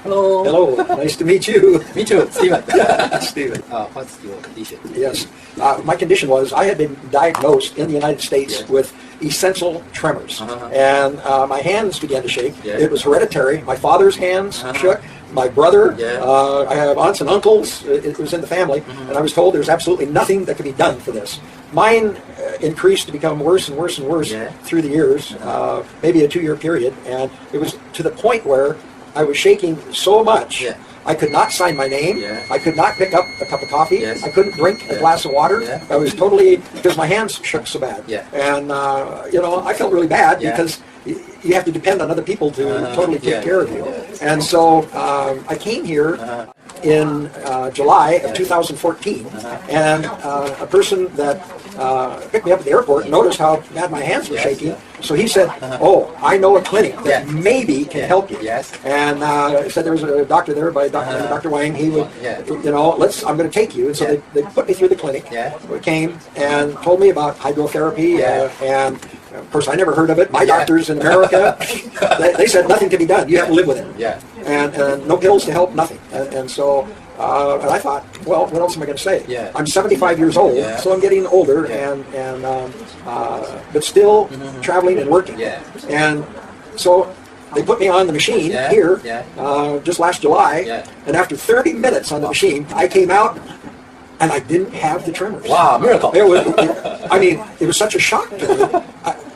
Hello. Hello. Nice to meet you. Me too, Stephen. Stephen. What's your condition? Yes. My condition was I had been diagnosed in the United States with essential tremors. And my hands began to shake. It was hereditary. My father's hands shook. My brother, I have aunts and uncles. It was in the family. And I was told there's absolutely nothing that could be done for this. Mine increased to become worse and worse and worse through the years, maybe a 2-year period. And it was to the point where I was shaking so much, I could not sign my name. I could not pick up a cup of coffee. I couldn't drink a glass of water. I was totally, because my hands shook so bad. And, you know, I felt really bad because you have to depend on other people to totally take care of you. And so I came here in July of 2014, and a person that picked me up at the airport noticed how bad my hands were shaking. So he said, "Oh, I know a clinic that maybe can help you." And said there was a doctor there by Dr. Wang. He would, you know, I'm going to take you. And so they put me through the clinic. We came and told me about hydrotherapy, and of course I never heard of it. My doctors in America, they said nothing can be done. You have to live with it. And no pills to help, nothing. And so. And I thought, well, what else am I going to say? I'm 75 years old, so I'm getting older, but still traveling and working. And so they put me on the machine here just last July, and after 30 minutes on the machine, I came out and I didn't have the tremors. Wow, miracle! I mean, it was such a shock to me.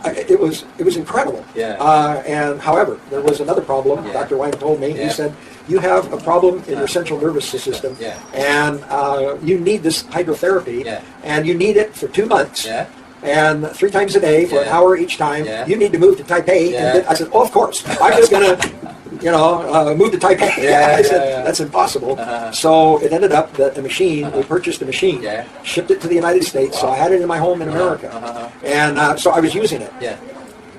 It was incredible. And however, there was another problem. Dr. Wang told me. He said, "You have a problem in your central nervous system, and you need this hydrotherapy, and you need it for 2 months, and 3 times a day for an hour each time. You need to move to Taipei." And I said, "Oh, of course. I'm just going to, you know, move to Taipei." I said, "That's impossible." So it ended up that the machine, we purchased the machine, shipped it to the United States, so I had it in my home in America, and so I was using it.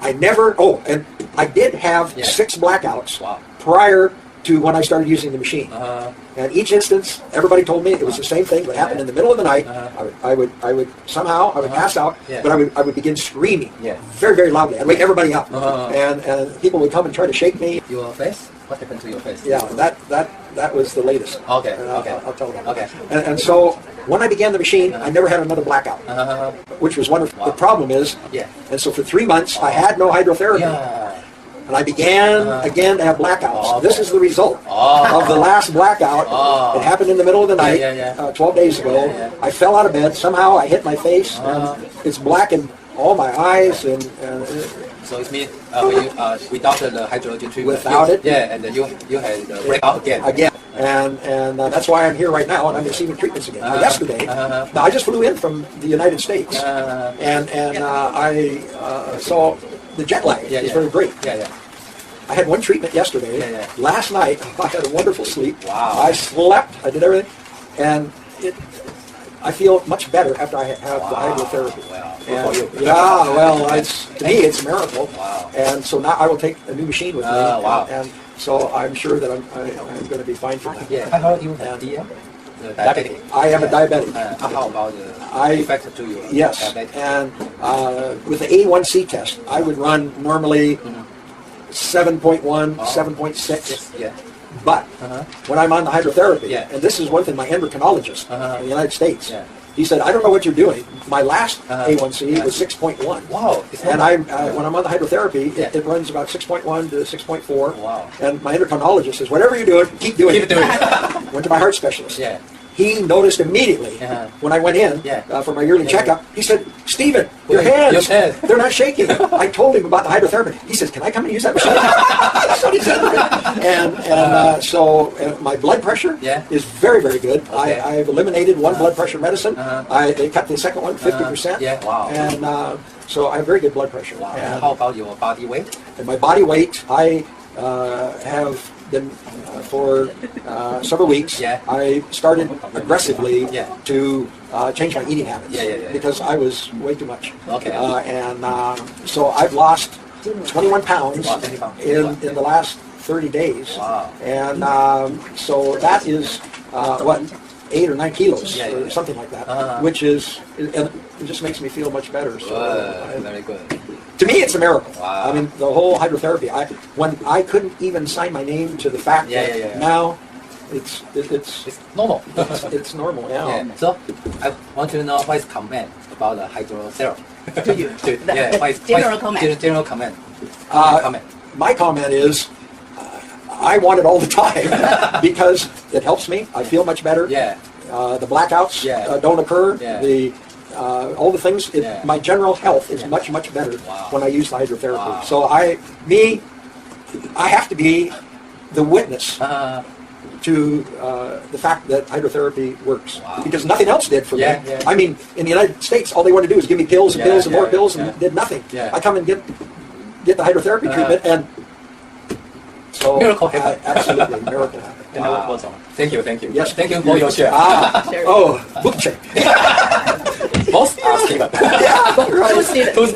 I never, and I did have 6 blackouts prior to when I started using the machine. And each instance, everybody told me it was the same thing that happened in the middle of the night. I would somehow pass out, but I would begin screaming very, very loudly. I'd wake everybody up, and people would come and try to shake me. Your face? What happened to your face? Yeah, that was the latest. Okay. I'll tell them. Okay. And so when I began the machine, I never had another blackout, which was wonderful. The problem is, and so for 3 months I had no hydrotherapy. And I began again to have blackouts. This is the result of the last blackout. It happened in the middle of the night, 12 days ago. I fell out of bed. Somehow I hit my face, and it's blackened all my eyes. And so it means without the hydrogen treatment. Without it, and you had the breakout again. And that's why I'm here right now, and I'm receiving treatments again. Yesterday, now I just flew in from the United States, and I saw the jet lag is very great. I had 1 treatment yesterday. Last night, I had a wonderful sleep. I slept. I did everything, and I feel much better after I have the hydrotherapy. To me, it's a miracle. And so now I will take a new machine with me. And so I'm sure that I'm going to be fine for that. I heard you have diabetic. I am a diabetic. How about the effect to you? Yes, and with the A1C test, I would run normally 7.1, 7.6. But when I'm on the hydrotherapy, and this is one thing my endocrinologist in the United States, he said, "I don't know what you're doing. My last A1C was 6.1. Wow! And when I'm on the hydrotherapy, it runs about 6.1 to 6.4. Wow! And my endocrinologist says, "Whatever you're doing, keep doing it." Went to my heart specialist. He noticed immediately when I went in for my yearly checkup. He said, "Stephen, your hands, they're not shaking." I told him about the hydrotherapy. He says, "Can I come and use that machine?" That's what he said to me. And so my blood pressure is very, very good. I've eliminated 1 blood pressure medicine. They cut the second one 50%. And so I have very good blood pressure. And how about your body weight? And my body weight, I have been for several weeks. I started aggressively to change my eating habits because I was way too much. And so I've lost 21 pounds in the last 30 days. And so that is 8 or 9 kilos or something like that, which is, and it just makes me feel much better. So very good. To me, it's a miracle. Wow. I mean, the whole hydrotherapy. When I couldn't even sign my name to the fact that now it's normal. it's normal. Yeah. Yeah. So I want to know what is comment about the hydrotherapy. To you. General comment. General comment. My comment is, I want it all the time because it helps me. I feel much better. Yeah. The blackouts don't occur. Yeah. All the things. My general health is much better when I use the hydrotherapy. Wow. So I have to be the witness to the fact that hydrotherapy works because nothing else did for me. Yeah. I mean, in the United States, all they want to do is give me pills and pills and more pills and did nothing. Yeah. I come and get the hydrotherapy treatment and so miracle happened. Absolutely, miracle happened. Wow. Thank you. Yes, thank you for your share. Book check. Both are Steven. Yeah, right. Steven.